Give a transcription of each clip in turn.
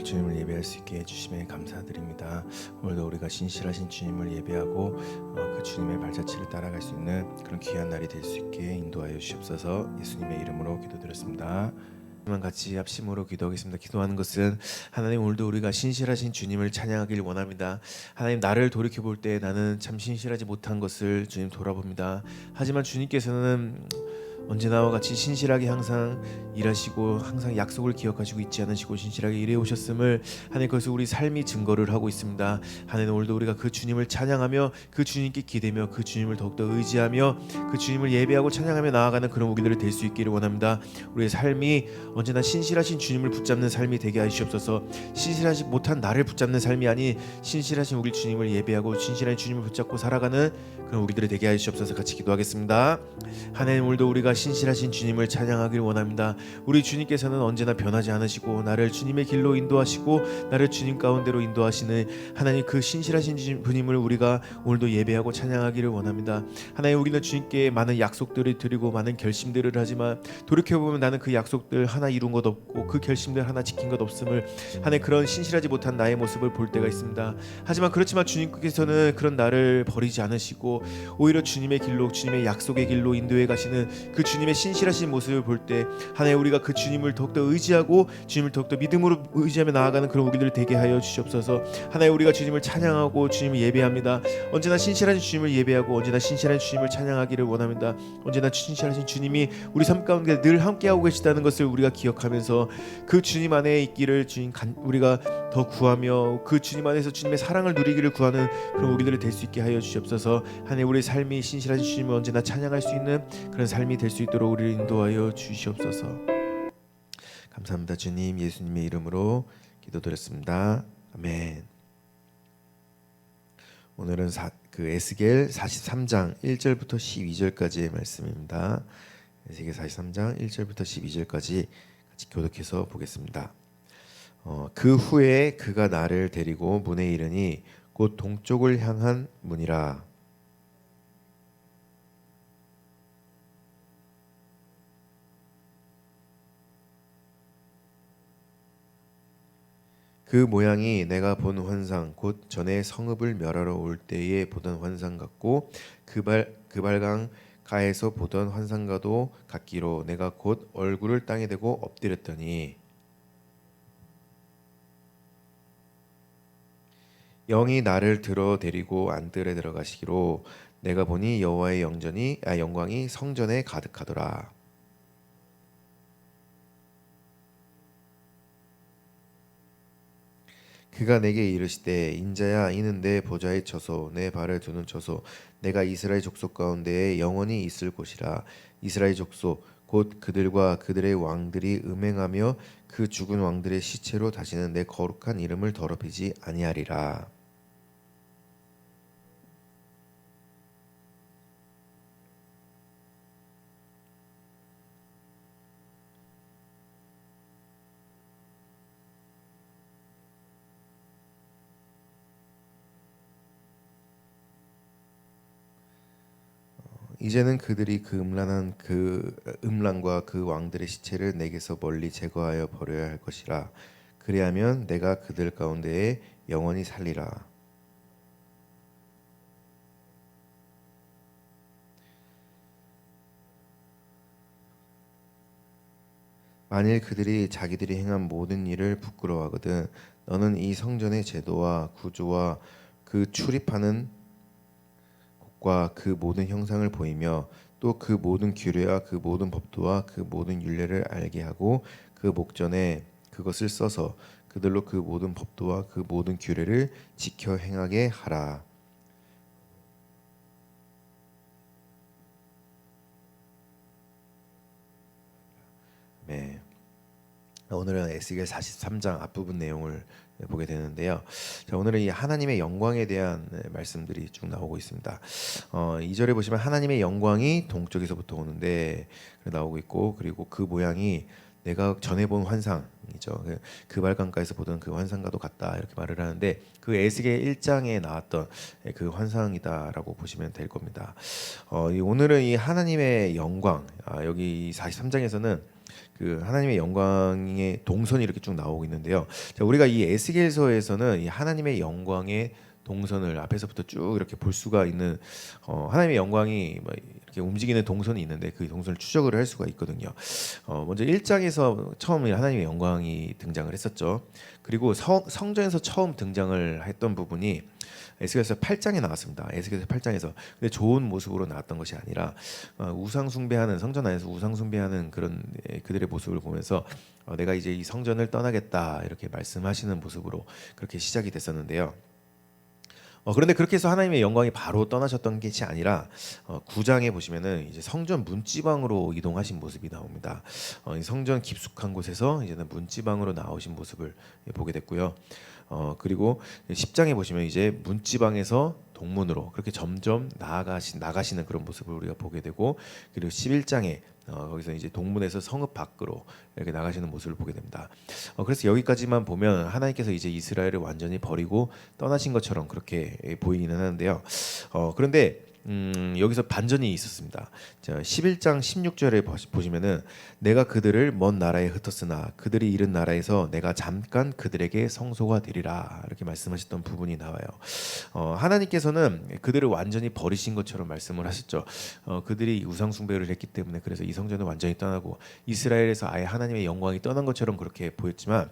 주님을 예배할 수 있게 해주심에 감사드립니다. 오늘도 우리가 신실하신 주님을 예배하고 그 주님의 발자취를 따라갈 수 있는 그런 귀한 날이 될 수 있게 인도하여 주시옵소서. 예수님의 이름으로 기도드렸습니다. 같이 합심으로 기도하겠습니다. 기도하는 것은 하나님, 오늘도 우리가 신실하신 주님을 찬양하길 원합니다. 하나님, 나를 돌이켜볼 때 나는 참 신실하지 못한 것을 주님 돌아봅니다. 하지만 주님께서는 언제나와 같이 신실하게 항상 일하시고 항상 약속을 기억하시고 잊지 않으시고 신실하게 일해 오셨음을 하나님, 그것을 우리 삶이 증거를 하고 있습니다. 하나님, 오늘도 우리가 그 주님을 찬양하며 그 주님께 기대며 그 주님을 더욱더 의지하며 그 주님을 예배하고 찬양하며 나아가는 그런 우리들이 될 수 있기를 원합니다. 우리의 삶이 언제나 신실하신 주님을 붙잡는 삶이 되게 하시옵소서. 신실하지 못한 나를 붙잡는 삶이 아닌 신실하신 우리 주님을 예배하고 신실한 주님을 붙잡고 살아가는 그런 우리들이 되게 하시옵소서. 같이 기도하겠습니다. 하나님, 오늘도 우리가 신실하신 주님을 찬양하길 원합니다. 우리 주님께서는 언제나 변하지 않으시고 나를 주님의 길로 인도하시고 나를 주님 가운데로 인도하시는 하나님, 그 신실하신 주님을 우리가 오늘도 예배하고 찬양하기를 원합니다. 하나님, 우리는 주님께 많은 약속들을 드리고 많은 결심들을 하지만 돌이켜보면 나는 그 약속들 하나 이룬 것 없고 그 결심들 하나 지킨 것 없음을, 하나님, 그런 신실하지 못한 나의 모습을 볼 때가 있습니다. 하지만 그렇지만 주님께서는 그런 나를 버리지 않으시고 오히려 주님의 길로, 주님의 약속의 길로 인도해 가시는 그 주님의 신실하신 모습을 볼 때 하나님, 우리가 그 주님을 더욱더 의지하고 주님을 더욱더 믿음으로 의지하며 나아가는 그런 우리들 되게 하여 주시옵소서. 하나님, 우리가 주님을 찬양하고 주님을 예배합니다. 언제나 신실하신 주님을 예배하고 언제나 신실한 주님을 찬양하기를 원합니다. 언제나 신실하신 주님이 우리 삶 가운데 늘 함께하고 계시다는 것을 우리가 기억하면서 그 주님 안에 있기를 우리가 더 구하며 그 주님 안에서 주님의 사랑을 누리기를 구하는 그런 우리들이 될 수 있게 하여 주시옵소서. 하나님, 우리 삶이 신실하신 주님을 언제나 찬양할 수 있는 그런 삶이 될 수 있도록 우리를 인도하여 주시옵소서. 감사합니다. 주님, 예수님의 이름으로 기도드렸습니다. 아멘. 오늘은 에스겔 43장 1절부터 12절까지의 말씀입니다. 에스겔 43장 1절부터 12절까지 같이 교독해서 보겠습니다. 그 후에 그가 나를 데리고 문에 이르니 곧 동쪽을 향한 문이라. 그 모양이 내가 본 환상 곧 전에 성읍을 멸하러 올 때에 보던 환상 같고 그발강 가에서 보던 환상과도 같기로 내가 곧 얼굴을 땅에 대고 엎드렸더니 영이 나를 들어 데리고 안뜰에 들어가시기로 내가 보니 여호와의 영광이 성전에 가득하더라. 그가 내게 이르시되 인자야, 이는 내 보좌의 처소 내 발을 두는 처소 내가 이스라엘 족속 가운데에 영원히 있을 곳이라. 이스라엘 족속 곧 그들과 그들의 왕들이 음행하며 그 죽은 왕들의 시체로 다시는 내 거룩한 이름을 더럽히지 아니하리라. 이제는 그들이 그 음란과 그 왕들의 시체를 내게서 멀리 제거하여 버려야 할 것이라. 그리하면 내가 그들 가운데에 영원히 살리라. 만일 그들이 자기들이 행한 모든 일을 부끄러워하거든 너는 이 성전의 제도와 구조와 그 출입하는 과 그 모든 형상을 보이며 또 그 모든 규례와 그 모든 법도와 그 모든 율례를 알게 하고 그 목전에 그것을 써서 그들로 그 모든 법도와 그 모든 규례를 지켜 행하게 하라. 네. 오늘은 에스겔 43장 앞부분 내용을 보게 되는데요. 자, 오늘은 이 하나님의 영광에 대한 말씀들이 쭉 나오고 있습니다. 2절에 보시면 하나님의 영광이 동쪽에서부터 오는데 나오고 있고, 그리고 그 모양이 내가 전에 본 환상이죠. 그 발강가에서 보던 그 환상과도 같다, 이렇게 말을 하는데 그 에스겔 1장에 나왔던 그 환상이다라고 보시면 될 겁니다. 오늘은 이 하나님의 영광, 여기 43장에서는 그 하나님의 영광의 동선이 이렇게 쭉 나오고 있는데요. 자, 우리가 이 에스겔서에서는 이 하나님의 영광의 동선을 앞에서부터 쭉 이렇게 볼 수가 있는 하나님의 영광이 뭐 이렇게 움직이는 동선이 있는데 그 동선을 추적을 할 수가 있거든요. 먼저 1장에서 처음 하나님의 영광이 등장을 했었죠. 그리고 성전에서 처음 등장을 했던 부분이 에스겔서 8장에 나왔습니다. 에스겔서 8장에서. 근데 좋은 모습으로 나왔던 것이 아니라 우상 숭배하는, 성전 안에서 우상 숭배하는 그런 그들의 모습을 보면서 내가 이제 이 성전을 떠나겠다 이렇게 말씀하시는 모습으로 그렇게 시작이 됐었는데요. 그런데 그렇게 해서 하나님의 영광이 바로 떠나셨던 것이 아니라 9장에 보시면은 이제 성전 문지방으로 이동하신 모습이 나옵니다. 이 성전 깊숙한 곳에서 이제는 문지방으로 나오신 모습을 보게 됐고요. 그리고 10장에 보시면 이제 문지방에서 동문으로 그렇게 점점 나가시는 그런 모습을 우리가 보게 되고, 그리고 11장에 거기서 이제 동문에서 성읍 밖으로 이렇게 나가시는 모습을 보게 됩니다. 그래서 여기까지만 보면 하나님께서 이제 이스라엘을 완전히 버리고 떠나신 것처럼 그렇게 보이기는 하는데요. 그런데 여기서 반전이 있었습니다. 자, 11장 16절에 보시면은 내가 그들을 먼 나라에 흩었으나 그들이 이른 나라에서 내가 잠깐 그들에게 성소가 되리라 이렇게 말씀하셨던 부분이 나와요. 하나님께서는 그들을 완전히 버리신 것처럼 말씀을 하셨죠. 그들이 우상 숭배를 했기 때문에 그래서 이 성전을 완전히 떠나고 이스라엘에서 아예 하나님의 영광이 떠난 것처럼 그렇게 보였지만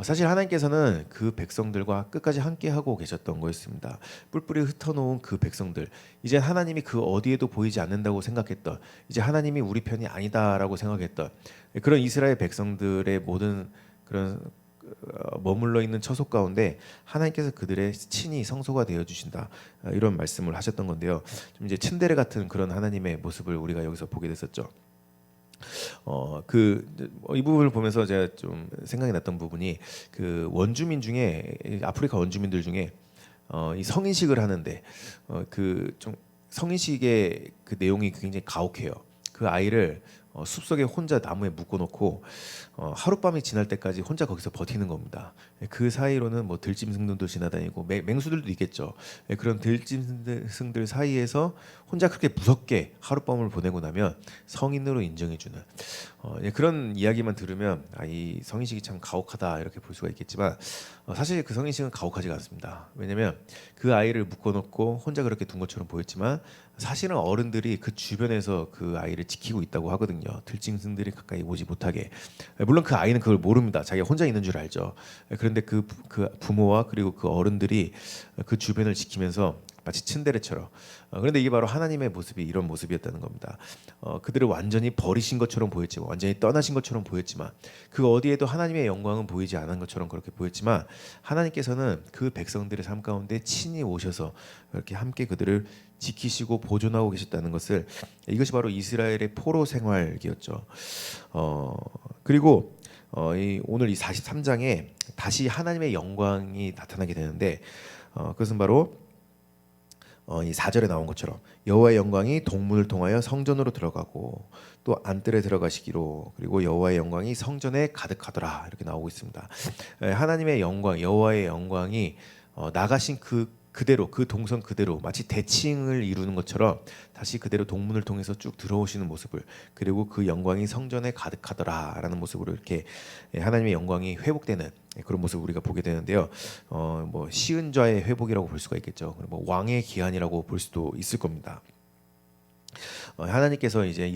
사실 하나님께서는 그 백성들과 끝까지 함께하고 계셨던 거였습니다. 뿔뿔이 흩어놓은 그 백성들, 이제 하나님이 그 어디에도 보이지 않는다고 생각했던, 이제 하나님이 우리 편이 아니다라고 생각했던 그런 이스라엘 백성들의 모든 그런 머물러 있는 처소 가운데 하나님께서 그들의 친히 성소가 되어 주신다, 이런 말씀을 하셨던 건데요. 좀 이제 츤데레 같은 그런 하나님의 모습을 우리가 여기서 보게 됐었죠. 이 부분을 보면서 제가 좀 생각이 났던 부분이 그 원주민 중에, 아프리카 원주민들 중에 이 성인식을 하는데 그 좀 성인식의 그 내용이 굉장히 가혹해요. 그 아이를 숲속에 혼자 나무에 묶어놓고 하룻밤이 지날 때까지 혼자 거기서 버티는 겁니다. 그 사이로는 뭐 들짐승들도 지나다니고 맹수들도 있겠죠. 그런 들짐승들 사이에서 혼자 그렇게 무섭게 하룻밤을 보내고 나면 성인으로 인정해주는 그런 이야기만 들으면 이 성인식이 참 가혹하다 이렇게 볼 수가 있겠지만 사실 그 성인식은 가혹하지가 않습니다. 왜냐하면 그 아이를 묶어놓고 혼자 그렇게 둔 것처럼 보였지만 사실은 어른들이 그 주변에서 그 아이를 지키고 있다고 하거든요. 들짐승들이 가까이 오지 못하게. 물론 그 아이는 그걸 모릅니다. 자기가 혼자 있는 줄 알죠. 그런데 그 부모와 그리고 그 어른들이 그 주변을 지키면서 마치 츤데레처럼. 그런데 이게 바로 하나님의 모습이 이런 모습이었다는 겁니다. 그들을 완전히 버리신 것처럼 보였지만, 완전히 떠나신 것처럼 보였지만, 그 어디에도 하나님의 영광은 보이지 않은 것처럼 그렇게 보였지만, 하나님께서는 그 백성들의 삶 가운데 친히 오셔서 이렇게 함께 그들을 지키시고 보존하고 계셨다는 것을, 이것이 바로 이스라엘의 포로 생활이었죠. 그리고 오늘 이 43장에 다시 하나님의 영광이 나타나게 되는데, 그것은 바로 이 4절에 나온 것처럼 여호와의 영광이 동문을 통하여 성전으로 들어가고 또 안뜰에 들어가시기로, 그리고 여호와의 영광이 성전에 가득하더라, 이렇게 나오고 있습니다. 하나님의 영광, 여호와의 영광이 나가신 그대로, 그 동선 그대로 마치 대칭을 이루는 것처럼 다시 그대로 동문을 통해서 쭉 들어오시는 모습을, 그리고 그 영광이 성전에 가득하더라라는 모습으로 이렇게 하나님의 영광이 회복되는 그런 모습을 우리가 보게 되는데요. 뭐 시은좌의 회복이라고 볼 수가 있겠죠. 뭐 왕의 기한이라고 볼 수도 있을 겁니다. 하나님께서 이제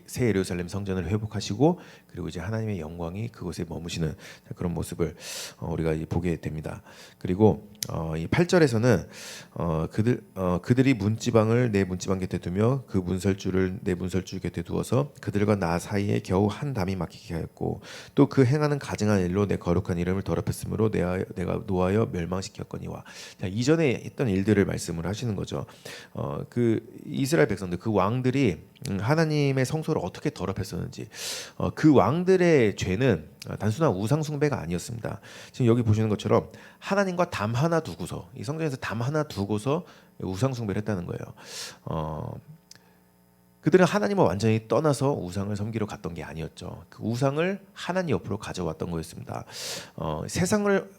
새 예루살렘 성전을 회복하시고, 그리고 이제 하나님의 영광이 그곳에 머무시는 그런 모습을 우리가 보게 됩니다. 그리고 이 8절에서는 그들이 문지방을 내 문지방 곁에 두며 그 문설주를 내 문설주 곁에 두어서 그들과 나 사이에 겨우 한 담이 막히게 하였고, 또 그 행하는 가증한 일로 내 거룩한 이름을 더럽혔으므로 내가 노하여 멸망시켰거니와. 자, 이전에 했던 일들을 말씀을 하시는 거죠. 그 이스라엘 백성들, 그 왕들이 하나님의 성소를 어떻게 더럽혔었는지, 그 왕들의 죄는 단순한 우상 숭배가 아니었습니다. 지금 여기 보시는 것처럼 하나님과 담 하나 두고서, 이 성전에서 담 하나 두고서 우상 숭배를 했다는 거예요. 그들은 하나님을 완전히 떠나서 우상을 섬기러 갔던 게 아니었죠. 그 우상을 하나님 옆으로 가져왔던 거였습니다.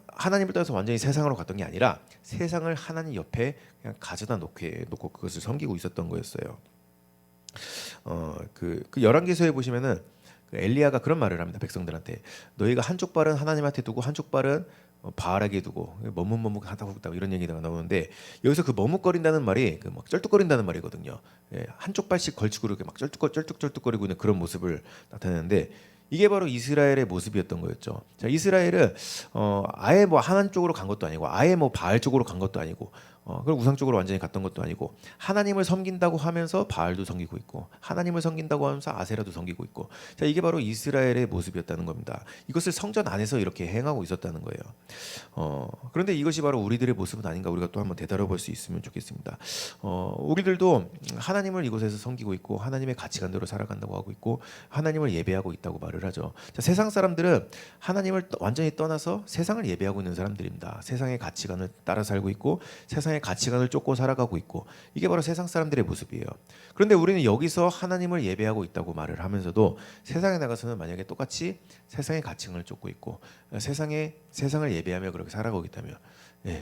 하나님을 떠나서 완전히 세상으로 갔던 게 아니라 세상을 하나님 옆에 그냥 가져다 놓고 그것을 섬기고 있었던 거였어요. 그 열왕기서에 보시면은 그 엘리야가 그런 말을 합니다. 백성들한테 너희가 한쪽 발은 하나님한테 두고 한쪽 발은 바알에게 두고 머뭇머뭇하다고 이런 얘기가 나오는데 여기서 그 머뭇거린다는 말이 그 막 쩔뚝거린다는 말이거든요. 예, 한쪽 발씩 걸치고 이렇게 막 쩔뚝거리고 있는 그런 모습을 나타내는데 이게 바로 이스라엘의 모습이었던 거였죠. 자, 이스라엘은 아예 뭐 하나님 쪽으로 간 것도 아니고 아예 뭐 바알 쪽으로 간 것도 아니고 그럼 우상 쪽으로 완전히 갔던 것도 아니고 하나님을 섬긴다고 하면서 바알도 섬기고 있고 하나님을 섬긴다고 하면서 아세라도 섬기고 있고 자 이게 바로 이스라엘의 모습이었다는 겁니다. 이것을 성전 안에서 이렇게 행하고 있었다는 거예요. 그런데 이것이 바로 우리들의 모습은 아닌가 우리가 또 한번 되돌아볼 수 있으면 좋겠습니다. 우리들도 하나님을 이곳에서 섬기고 있고 하나님의 가치관대로 살아간다고 하고 있고 하나님을 예배하고 있다고 말을 하죠. 자, 세상 사람들은 하나님을 완전히 떠나서 세상을 예배하고 있는 사람들입니다. 세상의 가치관을 따라 살고 있고 세상의 가치관을 쫓고 살아가고 있고 이게 바로 세상 사람들의 모습이에요. 그런데 우리는 여기서 하나님을 예배하고 있다고 말을 하면서도 세상에 나가서는 만약에 똑같이 세상의 가치관을 쫓고 있고 세상을 예배하며 그렇게 살아가고 있다면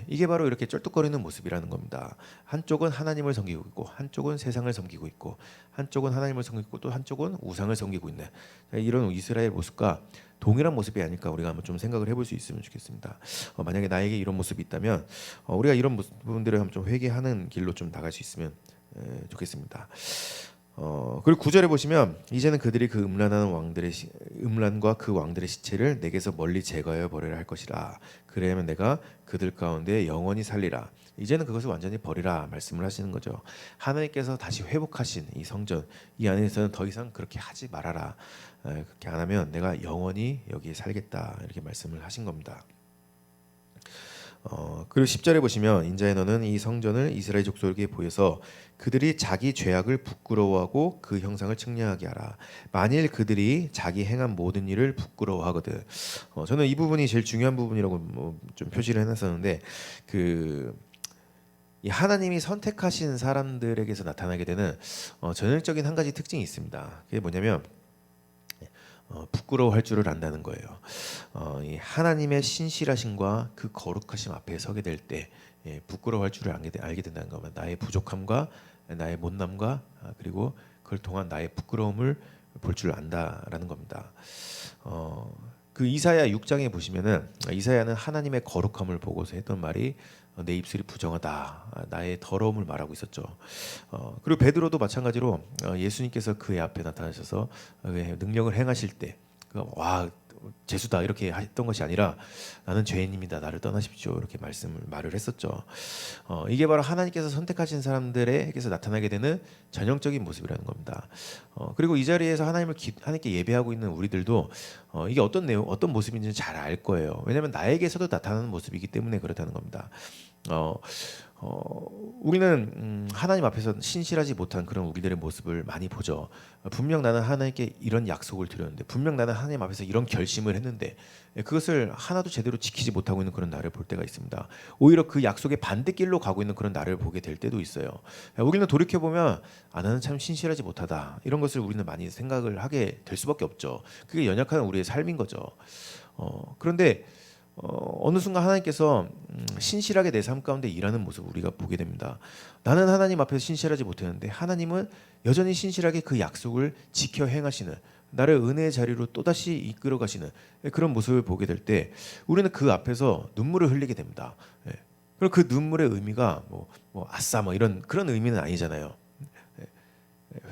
이게 바로 이렇게 쩔뚝거리는 모습이라는 겁니다. 한쪽은 하나님을 섬기고 있고 한쪽은 세상을 섬기고 있고 한쪽은 하나님을 섬기고 있고 또 한쪽은 우상을 섬기고 있는 이런 이스라엘 모습과 동일한 모습이 아닐까 우리가 한번 좀 생각을 해볼 수 있으면 좋겠습니다. 만약에 나에게 이런 모습이 있다면 우리가 이런 부분들을 한번 좀 회개하는 길로 좀 나갈 수 있으면 좋겠습니다. 그리고 9절에 보시면 이제는 그들이 그 음란과 그 왕들의 시체를 내게서 멀리 제거하여 버려야 할 것이라. 그래야면 내가 그들 가운데 영원히 살리라. 이제는 그것을 완전히 버리라 말씀을 하시는 거죠. 하나님께서 다시 회복하신 이 성전 이 안에서는 더 이상 그렇게 하지 말아라. 그렇게 안 하면 내가 영원히 여기에 살겠다 이렇게 말씀을 하신 겁니다. 그리고 10절에 보시면 인자의 너는 이 성전을 이스라엘 족속에게 보여서 그들이 자기 죄악을 부끄러워하고 그 형상을 측량하게 하라. 만일 그들이 자기 행한 모든 일을 부끄러워하거든. 저는 이 부분이 제일 중요한 부분이라고 좀 표시를 해놨었는데 이 하나님이 선택하신 사람들에게서 나타나게 되는 전형적인 한 가지 특징이 있습니다. 그게 뭐냐면 부끄러워할 줄을 안다는 거예요. 이 하나님의 신실하심과 그 거룩하심 앞에 서게 될 때 부끄러워할 줄을 알게 된다는 겁니다. 나의 부족함과 나의 못남과 그리고 그걸 통한 나의 부끄러움을 볼 줄 안다라는 겁니다. 그 이사야 6장에 보시면은 이사야는 하나님의 거룩함을 보고서 했던 말이 내 입술이 부정하다 나의 더러움을 말하고 있었죠. 그리고 베드로도 마찬가지로 예수님께서 그의 앞에 나타나셔서 능력을 행하실 때 와 재수다 이렇게 했던 것이 아니라 나는 죄인입니다 나를 떠나십시오 이렇게 말을 했었죠. 이게 바로 하나님께서 선택하신 사람들에게서 나타나게 되는 전형적인 모습이라는 겁니다. 그리고 이 자리에서 하나님께 예배하고 있는 우리들도 이게 어떤 모습인지는 잘 알 거예요. 왜냐하면 나에게서도 나타나는 모습이기 때문에 그렇다는 겁니다. 우리는 하나님 앞에서 신실하지 못한 그런 우리들의 모습을 많이 보죠. 분명 나는 하나님께 이런 약속을 드렸는데 분명 나는 하나님 앞에서 이런 결심을 했는데 그것을 하나도 제대로 지키지 못하고 있는 그런 나를 볼 때가 있습니다. 오히려 그 약속의 반대길로 가고 있는 그런 나를 보게 될 때도 있어요. 우리는 돌이켜보면 나는 참 신실하지 못하다 이런 것을 우리는 많이 생각을 하게 될 수밖에 없죠. 그게 연약한 우리의 삶인 거죠. 그런데 어느 순간 하나님께서 신실하게 내 삶 가운데 일하는 모습을 우리가 보게 됩니다. 나는 하나님 앞에서 신실하지 못했는데 하나님은 여전히 신실하게 그 약속을 지켜 행하시는 나를 은혜의 자리로 또다시 이끌어 가시는 그런 모습을 보게 될 때 우리는 그 앞에서 눈물을 흘리게 됩니다. 그리고 그 눈물의 의미가 아싸 이런 그런 의미는 아니잖아요.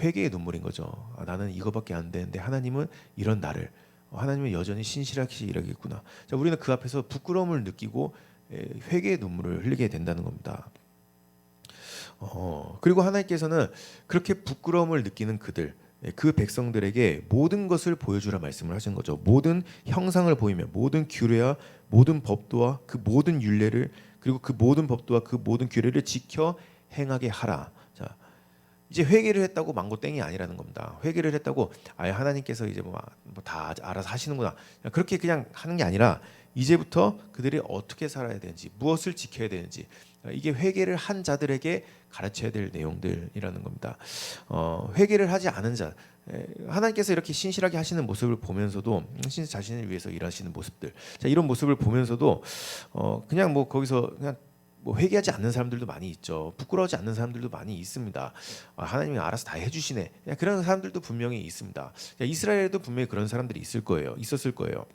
회개의 눈물인 거죠. 나는 이거밖에 안 되는데 하나님은 이런 나를 하나님은 여전히 신실하게 일하겠구나. 자, 우리는 그 앞에서 부끄러움을 느끼고 회개의 눈물을 흘리게 된다는 겁니다. 그리고 하나님께서는 그렇게 부끄러움을 느끼는 그 백성들에게 모든 것을 보여주라 말씀을 하신 거죠. 모든 형상을 보이며 모든 규례와 모든 법도와 그 모든 율례를 그리고 그 모든 법도와 그 모든 규례를 지켜 행하게 하라. 자, 이제 회개를 했다고 망고 땡이 아니라는 겁니다. 회개를 했다고 아예 하나님께서 이제 다 알아서 하시는구나 그렇게 그냥 하는 게 아니라 이제부터 그들이 어떻게 살아야 되는지 무엇을 지켜야 되는지 이게 회개를 한 자들에게 가르쳐야 될 내용들이라는 겁니다. 회개를 하지 않은 자 하나님께서 이렇게 신실하게 하시는 모습을 보면서도 신실 자신을 위해서 일하시는 모습들 자, 이런 모습을 보면서도 그냥 거기서 그냥 뭐 회개하지 않는 사람들도 많이 있죠. 부끄러워하지 않는 사람들도 많이 있습니다. 하나님이 알아서 다 해주시네. 그런 사람들도 분명히 있습니다. 이스라엘에도 분명히 그런 사람들이 있었을 거예요.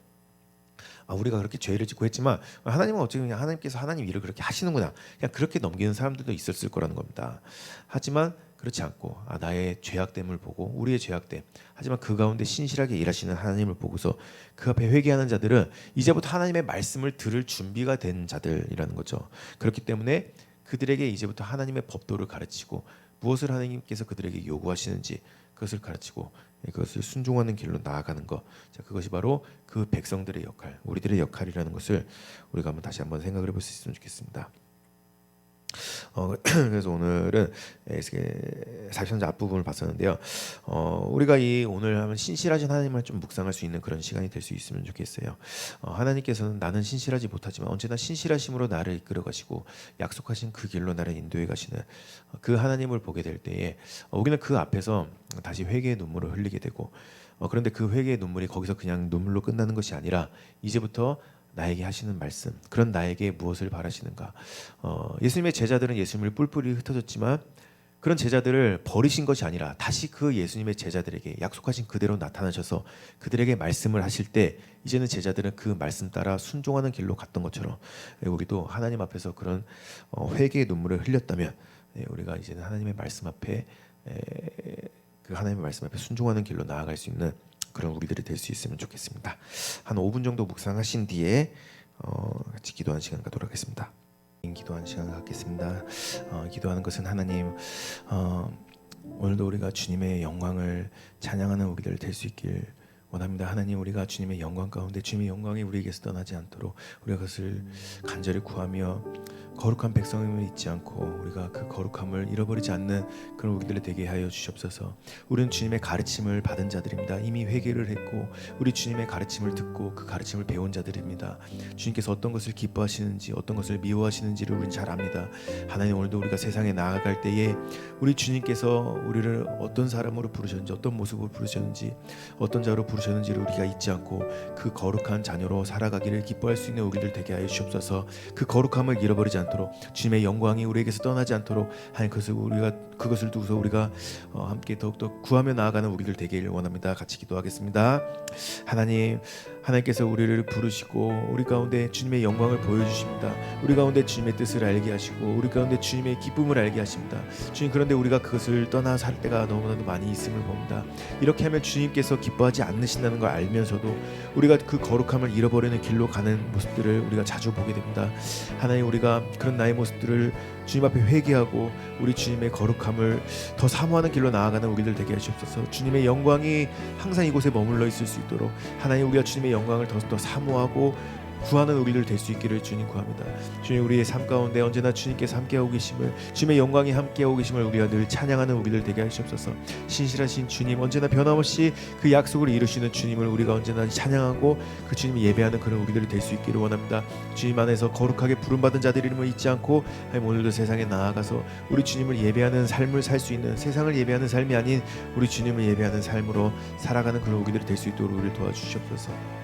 우리가 그렇게 죄를 짓고 했지만 하나님은 어찌 그냥 하나님께서 하나님 일을 그렇게 하시는구나. 그냥 그렇게 넘기는 사람들도 있었을 거라는 겁니다. 하지만 그렇지 않고 나의 죄악됨을 보고 우리의 죄악됨, 하지만 그 가운데 신실하게 일하시는 하나님을 보고서 그 앞에 회개하는 자들은 이제부터 하나님의 말씀을 들을 준비가 된 자들이라는 거죠. 그렇기 때문에 그들에게 이제부터 하나님의 법도를 가르치고 무엇을 하나님께서 그들에게 요구하시는지 그것을 가르치고 그것을 순종하는 길로 나아가는 것. 그것이 바로 그 백성들의 역할, 우리들의 역할이라는 것을 우리가 다시 한번 생각을 해볼 수 있으면 좋겠습니다. 그래서 오늘은 에스겔 43장 앞부분을 봤었는데요. 우리가 오늘 하면 신실하신 하나님을 좀 묵상할 수 있는 그런 시간이 될 수 있으면 좋겠어요. 하나님께서는 나는 신실하지 못하지만 언제나 신실하심으로 나를 이끌어 가시고 약속하신 그 길로 나를 인도해 가시는 그 하나님을 보게 될 때에 우리는 그 앞에서 다시 회개의 눈물을 흘리게 되고 그런데 그 회개의 눈물이 거기서 그냥 눈물로 끝나는 것이 아니라 이제부터 나에게 하시는 말씀, 그런 나에게 무엇을 바라시는가. 예수님의 제자들은 예수님을 뿔뿔이 흩어졌지만 그런 제자들을 버리신 것이 아니라 다시 그 예수님의 제자들에게 약속하신 그대로 나타나셔서 그들에게 말씀을 하실 때 이제는 제자들은 그 말씀 따라 순종하는 길로 갔던 것처럼 우리도 하나님 앞에서 그런 회개의 눈물을 흘렸다면 우리가 이제는 하나님의 말씀 앞에 그 하나님의 말씀 앞에 순종하는 길로 나아갈 수 있는 그런 우리들이 될 수 있으면 좋겠습니다. 한 5분 정도 묵상하신 뒤에 같이 기도하는 시간 갖도록 하겠습니다. 기도하는 시간 갖겠습니다. 기도하는 것은 하나님, 오늘도 우리가 주님의 영광을 찬양하는 우리들 될 수 있길 원합니다. 하나님, 우리가 주님의 영광 가운데 주님의 영광이 우리에게서 떠나지 않도록 우리가 그것을 간절히 구하며 거룩한 백성임을 잊지 않고 우리가 그 거룩함을 잃어버리지 않는 그런 우리들이 되게 하여 주시옵소서. 우리는 주님의 가르침을 받은 자들입니다. 이미 회개를 했고 우리 주님의 가르침을 듣고 그 가르침을 배운 자들입니다. 주님께서 어떤 것을 기뻐하시는지 어떤 것을 미워하시는지를 우리는 잘 압니다. 하나님, 오늘도 우리가 세상에 나아갈 때에 우리 주님께서 우리를 어떤 사람으로 부르셨는지 어떤 모습으로 부르셨는지 어떤 자로 부르셨는지를 우리가 잊지 않고 그 거룩한 자녀로 살아가기를 기뻐할 수 있는 우리들 되게 하여 주시옵소서. 그 거룩함을 잃어버리지 않도록 주님의 영광이 우리에게서 떠나지 않도록 하나님, 그것을 두고서 우리가 함께 더욱더 구하며 나아가는 우리들 되기를 원합니다. 같이 기도하겠습니다. 하나님께서 우리를 부르시고 우리 가운데 주님의 영광을 보여주십니다. 우리 가운데 주님의 뜻을 알게 하시고 우리 가운데 주님의 기쁨을 알게 하십니다. 주님, 그런데 우리가 그것을 떠나 살 때가 너무나도 많이 있음을 봅니다. 이렇게 하면 주님께서 기뻐하지 않으신다는 걸 알면서도 우리가 그 거룩함을 잃어버리는 길로 가는 모습들을 우리가 자주 보게 됩니다. 하나님, 우리가 그런 나의 모습들을 주님 앞에 회개하고 우리 주님의 거룩함을 더 사모하는 길로 나아가는 우리들 되게 하시옵소서. 주님의 영광이 항상 이곳에 머물러 있을 수 있도록 하나님, 우리가 주님의 영광을 더 사모하고 구하는 우리들 될 수 있기를 주님 구합니다. 주님, 우리의 삶 가운데 언제나 주님께서 함께하고 계심을, 주님의 영광이 함께하고 계심을 우리가 늘 찬양하는 우리들 되게 하시옵소서. 신실하신 주님, 언제나 변함없이 그 약속을 이루시는 주님을 우리가 언제나 찬양하고 그 주님을 예배하는 그런 우리들이 될 수 있기를 원합니다. 주님 안에서 거룩하게 부름받은 자들임을 잊지 않고 하나님, 오늘도 세상에 나아가서 우리 주님을 예배하는 삶을 살 수 있는, 세상을 예배하는 삶이 아닌 우리 주님을 예배하는 삶으로 살아가는 그런 우리들이 될 수 있도록 우리를 도와주시옵소서.